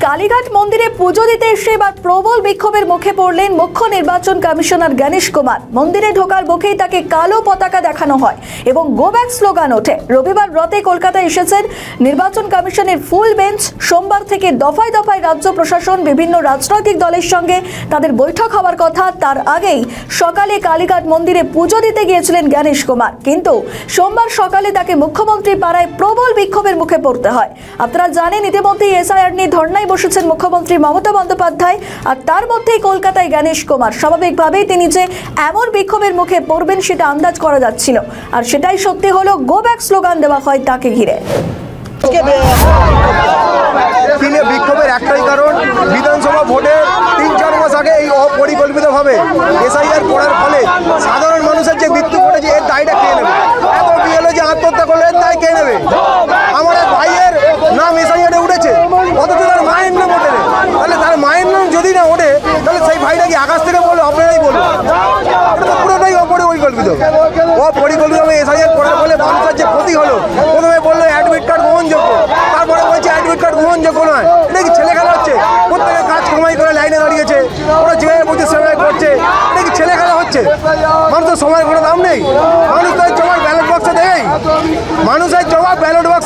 কালীঘাট মন্দিরে পুজো দিতে এসে এবার প্রবল বিক্ষোভের মুখে পড়লেন মুখ্য নির্বাচন কমিশনার গণেশ কুমার। মন্দিরে ঢোকার মুখেই তাকে কালো পতাকা দেখানো হয় এবং গো ব্যাক স্লোগান ওঠে। রবিবার রাতে কলকাতায় এসেছেন নির্বাচন কমিশনের ফুল বেঞ্চ। সোমবার থেকে দফায় দফায় রাজ্য প্রশাসন, বিভিন্ন রাজনৈতিক দলের সঙ্গে তাদের বৈঠক হওয়ার কথা। তার আগেই সকালে কালীঘাট মন্দিরে পুজো দিতে গিয়েছিলেন গণেশ কুমার, কিন্তু সোমবার সকালে তাকে মুখ্যমন্ত্রী পাড়ায় প্রবল বিক্ষোভের মুখে পড়তে হয়। আপনারা জানেন, ইতিমধ্যেই এসআইআর নিয়ে ধর্নায় বসেছেন মুখ্যমন্ত্রী মমতা বন্দ্যোপাধ্যায়, আর তার মধ্যেই কলকাতায় গণেশ কুমার। স্বাভাবিকভাবেই তিনি যে এমন বিক্ষোভের মুখে পড়বেন সেটা আন্দাজ করা যাচ্ছিল, আর সেটাই সত্যি হলো। গো ব্যাক স্লোগান দেওয়া হয় তাকে ঘিরে। বিক্ষোভের একটাই কারণ, বিধানসভা ভোটে 3-4 মাস আগে এই অপরিকল্পিতভাবে এসআইআর করার ফলে সাধারণ মানুষের যে মৃত্যু ঘটেছে এর দায়টা কে নেবে? এত বিএলও যে আত্মহত্যা করলে এর দায় কে নেবে? আমার এক ভাইয়ের নাম এসআইআরে উঠেছে, অথচ তার মায়ের নাম ওঠে। তাহলে তার মায়ের নাম যদি না ওঠে, তাহলে সেই ভাইটা কি আকাশ থেকে বললো? আপনারাই বলুন, পুরোটাই অপরিকল্পিত। অপরিকল্পিতভাবে এসআইআর করার ফলে মানুষের যে ক্ষতি হলো, প্রথমে বললো অ্যাডমিট কার্ড গ্রহণযোগ্য, তারপরে বলছে অ্যাডমিট কার্ড গ্রহণযোগ্য নয়। এটা কি ছেলে খেলা হচ্ছে? প্রত্যেকে কাজ কামাই করে লাইনে দাঁড়িয়েছে, ওরা যেভাবে বলছে সেভাবে করছে। এটা কি ছেলে খেলা হচ্ছে? মানুষের সময় কোনো দাম নেই। মানুষ তো জবাব ব্যালট বক্সে দেয়, মানুষের জবাব ব্যালট বক্সে